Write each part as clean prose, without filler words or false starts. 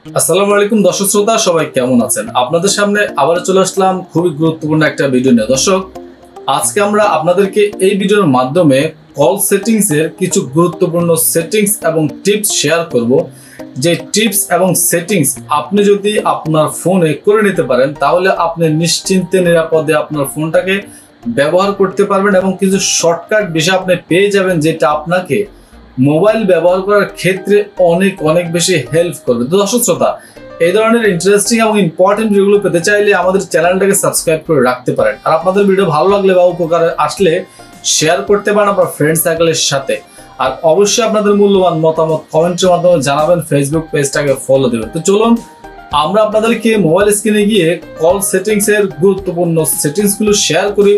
আসসালামু আলাইকুম দর্শক শ্রোতা, সবাই কেমন আছেন? আপনাদের সামনে আবার চলে আসলাম খুবই গুরুত্বপূর্ণ একটা ভিডিও নিয়ে। দর্শক, আজকে আমরা আপনাদেরকে এই ভিডিওর মাধ্যমে কল সেটিংস এর কিছু গুরুত্বপূর্ণ সেটিংস এবং টিপস শেয়ার করব। যে টিপস এবং সেটিংস আপনি যদি আপনার ফোনে করে নিতে পারেন, তাহলে আপনি নিশ্চিন্তে নিরাপদে আপনার ফোনটাকে ব্যবহার করতে পারবেন এবং কিছু শর্টকাট বিষয় আপনি পেয়ে যাবেন, যেটা আপনাকে মোবাইল ব্যবহার করার ক্ষেত্রে অনেক অনেক বেশি হেল্প করবে। তো দর্শক শ্রোতা, এই ধরনের ইন্টারেস্টিং এবং ইম্পর্টেন্ট ভিডিওগুলো পেতে চাইলে আমাদের চ্যানেলটাকে সাবস্ক্রাইব করে রাখতে পারেন। আর আপনাদের ভিডিও ভালো লাগলে বা উপকারে আসলে শেয়ার করতে পারেন আপনার ফ্রেন্ড সার্কেলের সাথে। আর অবশ্যই আপনাদের মূল্যবান মতামত কমেন্টের মাধ্যমে জানাবেন, ফেসবুক পেজটাকে ফলো দেবেন। তো চলুন আমরা আপনাদেরকে মোবাইল স্ক্রিনে গিয়ে কল সেটিংস এর গুরুত্বপূর্ণ সেটিংস গুলো শেয়ার করি।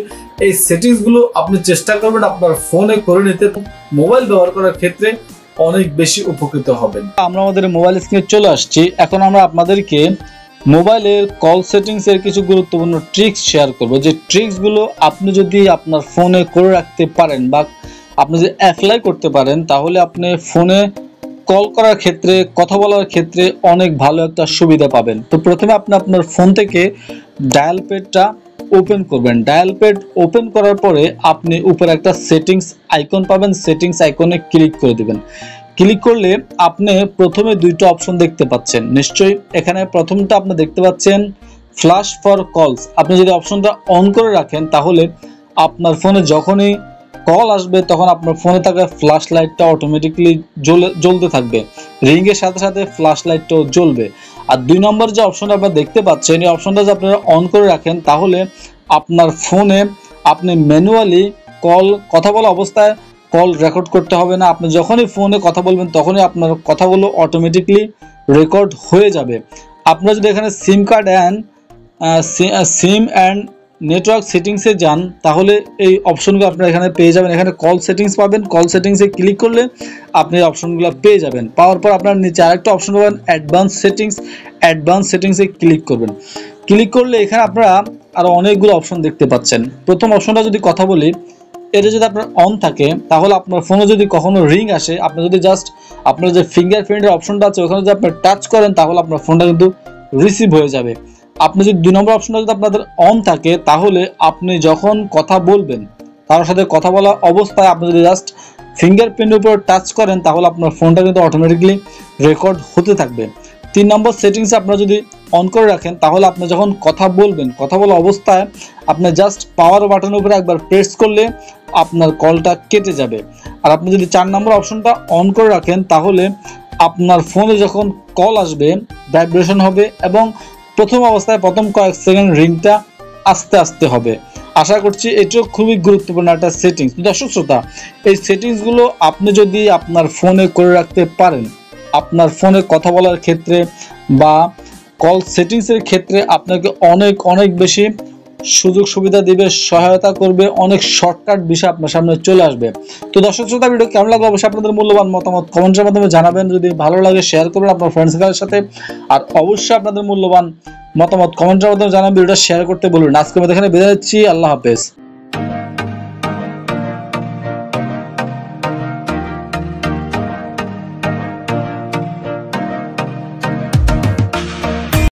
এই সেটিংস গুলো আপনি চেষ্টা করবেন আপনার ফোনে করে নিতে, মোবাইল ব্যবহার করার ক্ষেত্রে অনেক বেশি উপকৃত হবেন। আমরা আমাদের মোবাইল স্ক্রিনে চলে আসছি। এখন আমরা আপনাদেরকে মোবাইলের কল সেটিংস এর কিছু গুরুত্বপূর্ণ ট্রিক্স শেয়ার করব। যে ট্রিক্স গুলো আপনি যদি আপনার ফোনে করে রাখতে পারেন বা আপনি যদি অ্যাপ্লাই করতে পারেন, তাহলে আপনি ফোনে কল করার ক্ষেত্রে, কথা বলার ক্ষেত্রে অনেক ভালো একটা সুবিধা পাবেন। তো প্রথমে আপনি আপনার ফোন থেকে ডায়াল প্যাডটা ওপেন করবেন। ডায়াল প্যাড ওপেন করার পরে আপনি উপরে একটা সেটিংস আইকন পাবেন, সেটিংস আইকনে ক্লিক করে দিবেন। ক্লিক করলে আপনি প্রথমে দুইটা অপশন দেখতে পাচ্ছেন নিশ্চয়ই। এখানে প্রথমটা আপনি দেখতে পাচ্ছেন ফ্ল্যাশ ফর কলস। আপনি যদি অপশনটা অন করে রাখেন, তাহলে আপনার ফোনে যখনই কল আসবে তখন আপনার ফোনে থাকা ফ্ল্যাশ লাইটটা অটোমেটিকলি জ্বলতে থাকবে, রিং এর সাথে সাথে ফ্ল্যাশ লাইটটাও জ্বলবে। আর 2 নম্বর যে অপশনটা আপনারা দেখতে পাচ্ছেন, এই অপশনটা যদি আপনারা অন করে রাখেন, তাহলে আপনার ফোনে আপনি ম্যানুয়ালি কথা বলা অবস্থায় কল রেকর্ড করতে হবে না। আপনি যখনই ফোনে কথা বলবেন তখনই আপনার কথাগুলো অটোমেটিকলি রেকর্ড হয়ে যাবে। আপনারা যদি এখানে সিম অ্যান্ড নেটওয়ার্ক সেটিংসে যান, তাহলে এই অপশনগুলো আপনারা এখানে পেয়ে যাবেন। এখানে কল সেটিংস পাবেন, কল সেটিংসে ক্লিক করলে আপনি এই অপশনগুলো পেয়ে যাবেন। পাওয়ার পর আপনার নিচে আরেকটা অপশন পাবেন অ্যাডভান্স সেটিংস। অ্যাডভান্স সেটিংসে ক্লিক করবেন। ক্লিক করলে এখানে আপনারা আরও অনেকগুলো অপশন দেখতে পাচ্ছেন। প্রথম অপশনটা যদি কথা বলি, এটা যদি আপনার অন থাকে, তাহলে আপনার ফোনে যদি কখনো রিং আসে, আপনি যদি জাস্ট আপনার যে ফিঙ্গারপ্রিন্টের অপশনটা আছে ওখানে যদি আপনি টাচ করেন, তাহলে আপনার ফোনটা কিন্তু রিসিভ হয়ে যাবে। আপনি যদি 2 নম্বর অপশনটা যদি আপনাদের অন থাকে, তাহলে আপনি যখন কথা বলবেন, কারোর সাথে কথা বলা অবস্থায় আপনি যদি জাস্ট ফিঙ্গারপ্রিন্টের উপর টাচ করেন, তাহলে আপনার ফোনটা কিন্তু অটোমেটিকলি রেকর্ড হতে থাকবে। 3 নম্বর সেটিংসে আপনারা যদি অন করে রাখেন, তাহলে আপনি যখন কথা বলবেন, কথা বলা অবস্থায় আপনি জাস্ট পাওয়ার বাটনের উপরে একবার প্রেস করলে আপনার কলটা কেটে যাবে। আর আপনি যদি 4 নম্বর অপশনটা অন করে রাখেন, তাহলে আপনার ফোনে যখন কল আসবে ভাইব্রেশন হবে এবং প্রথম অবস্থায় প্রথম কয়েক সেকেন্ড রিংটা আস্তে আস্তে হবে। আশা করছি এটাও খুবই গুরুত্বপূর্ণ একটা সেটিংস। দর্শক শ্রোতা, এই সেটিংসগুলো আপনি যদি আপনার ফোনে করে রাখতে পারেন, আপনার ফোনে কথা বলার ক্ষেত্রে বা কল সেটিংসের ক্ষেত্রে আপনাকে অনেক অনেক বেশি সুযোগ সুবিধা দিবে, সহায়তা করবে, অনেক শর্টকাট বিষয় আপনার সামনে চলে আসবে। তো দর্শক শ্রোতা, ভিডিও কেমন লাগলো অবশ্যই আপনাদের মূল্যবান মতামত কমেন্টের মাধ্যমে জানাবেন। যদি ভালো লাগে শেয়ার করবেন আপনার ফ্রেন্ডসদের সাথে। আর অবশ্যই আপনাদের মূল্যবান মতামত কমেন্টের মাধ্যমে জানাবেন, ভিডিওটা শেয়ার করতে বলুন। আজকে আমরা এখানে বিদায় নিচ্ছি। আল্লাহ হাফেজ।